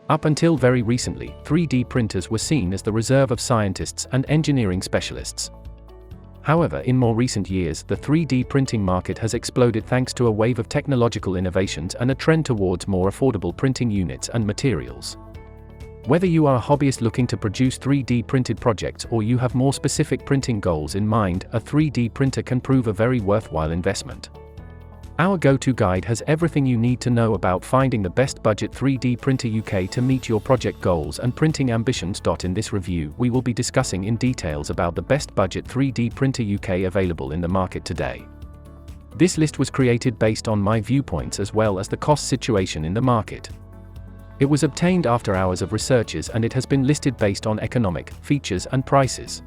Up until very recently, 3D printers were seen as the reserve of scientists and engineering specialists. However, in more recent years, the 3D printing market has exploded thanks to a wave of technological innovations and a trend towards more affordable printing units and materials. Whether you are a hobbyist looking to produce 3D printed projects or you have more specific printing goals in mind, a 3D printer can prove a very worthwhile investment. Our go-to guide has everything you need to know about finding the best budget 3D printer UK to meet your project goals and printing ambitions. In this review, we will be discussing in details about the best budget 3D printer UK available in the market today. This list was created based on my viewpoints as well as the cost situation in the market. It was obtained after hours of researches and it has been listed based on economic, features and prices.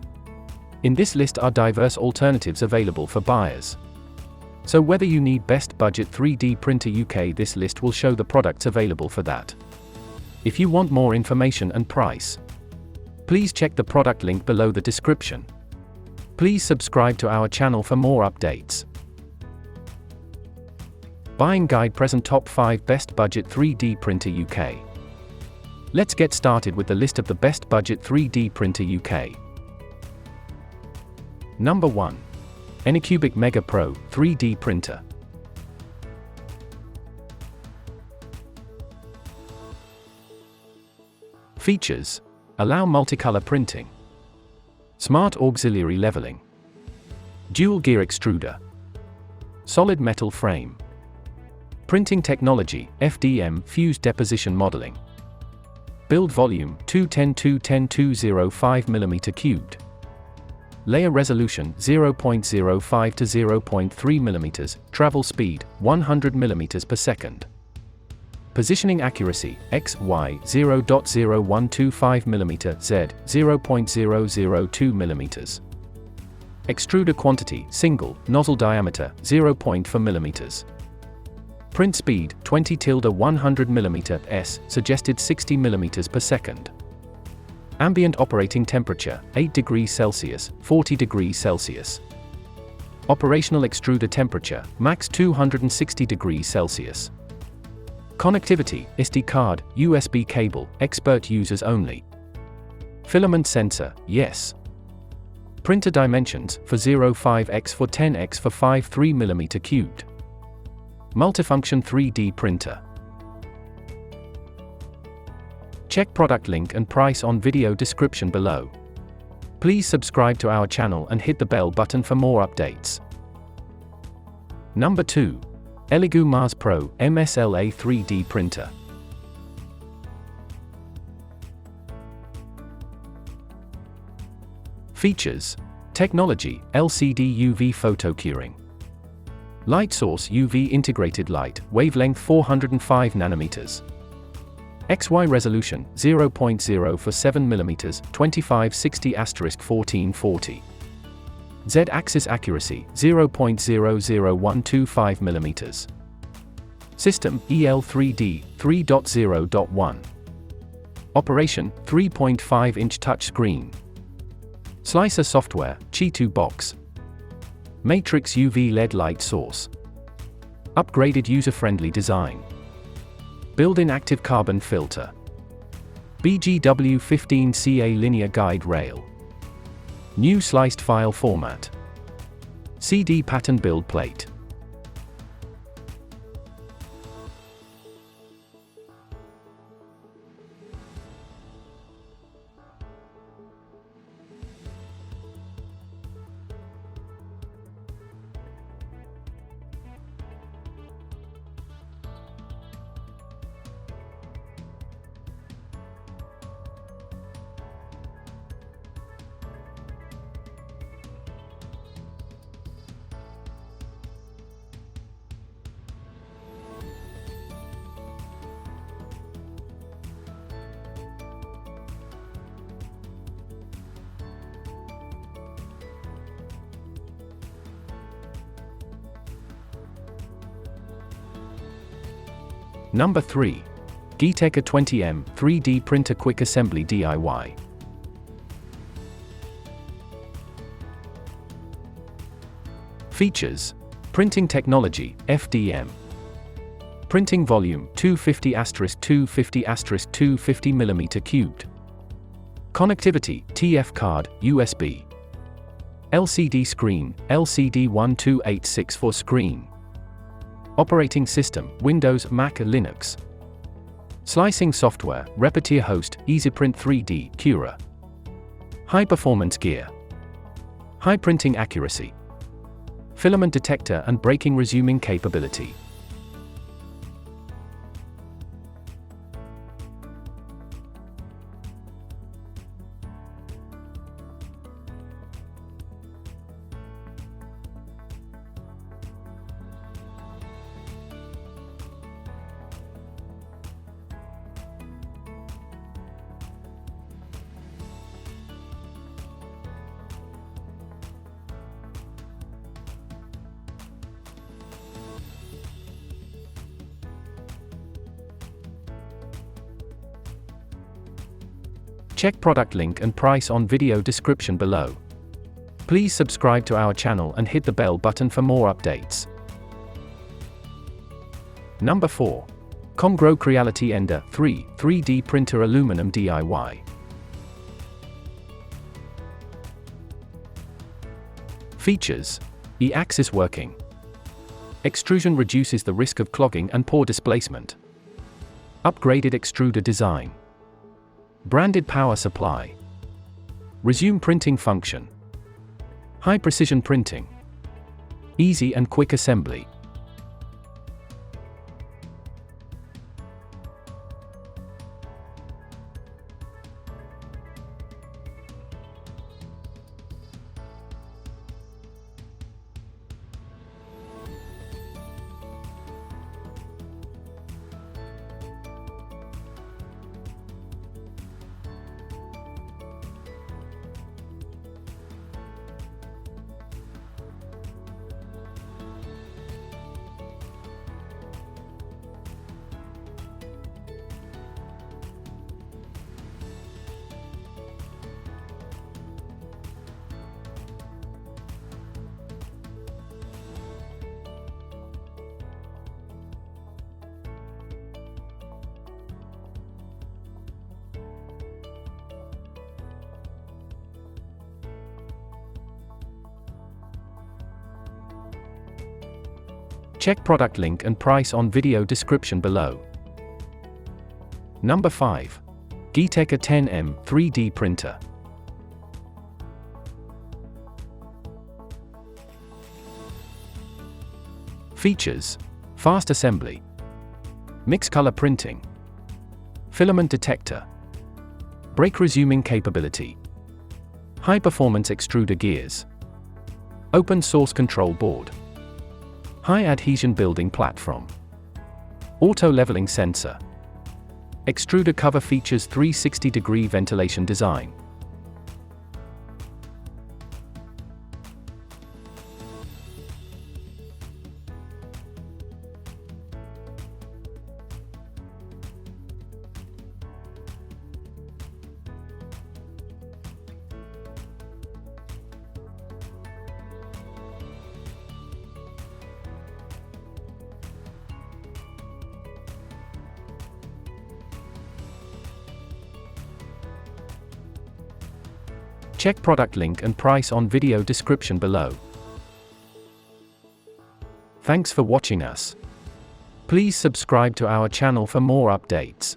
In this list are diverse alternatives available for buyers. So whether you need best budget 3D printer UK, this list will show the products available for that. If you want more information and price, please check the product link below the description. Please subscribe to our channel for more updates. Buying Guide present Top 5 Best Budget 3D Printer UK. Let's get started with the list of the best budget 3D printer UK. Number 1. Anycubic Mega Pro 3D Printer. Features: allow multicolor printing, smart auxiliary leveling, dual gear extruder, solid metal frame, printing technology FDM fused deposition modeling, build volume 210x205 mm cubed, layer resolution 0.05 to 0.3 mm, travel speed 100 mm per second. Positioning accuracy X, Y 0.0125 mm, Z 0.002 mm. Extruder quantity single, nozzle diameter 0.4 mm. Print speed 20-100 mm, S suggested 60 mm per second. Ambient operating temperature 8 degrees Celsius, 40 degrees Celsius. Operational extruder temperature max 260 degrees Celsius. Connectivity SD card, USB cable, expert users only. Filament sensor yes. Printer dimensions for 0.5x for 10x for 5.3 mm cubed. Multifunction 3D printer. Check product link and price on video description below. Please subscribe to our channel and hit the bell button for more updates. Number 2. Elegoo Mars Pro Msla 3D Printer. Features: technology LCD UV photo curing, light source UV integrated light, wavelength 405 nanometers. XY resolution 0.0 for 7 mm 2560*1440. Z-axis accuracy 0.00125 mm. System EL3D 3.0.1. Operation 3.5-inch touchscreen. Slicer software Qi2 box. Matrix UV LED light source. Upgraded user-friendly design. Built-in active carbon filter. BGW15CA linear guide rail. New sliced file format. CD pattern build plate. Number 3. Geeetech A20M 3D Printer Quick Assembly DIY. Features: printing technology FDM, Printing volume 250*250*250 mm3. Connectivity TF card, USB. LCD screen, LCD 12864 screen. Operating system, Windows, Mac, Linux. Slicing software, Repetier Host, EasyPrint 3D, Cura. High performance gear. High printing accuracy. Filament detector and breaking resuming capability. Check product link and price on video description below. Please subscribe to our channel and hit the bell button for more updates. Number 4. Comgrow Creality Ender 3 3D Printer Aluminum DIY. Features: E-axis working. Extrusion reduces the risk of clogging and pore displacement. Upgraded extruder design. Branded power supply. Resume printing function. High precision printing. Easy and quick assembly. Check product link and price on video description below. Number 5. Geeetech A10M 3D Printer. Features: fast assembly. Mix color printing. Filament detector. Break resuming capability. High performance extruder gears. Open source control board. High adhesion building platform. Auto leveling sensor. Extruder cover features 360-degree ventilation design. Check product link and price on video description below. Thanks for watching us. Please subscribe to our channel for more updates.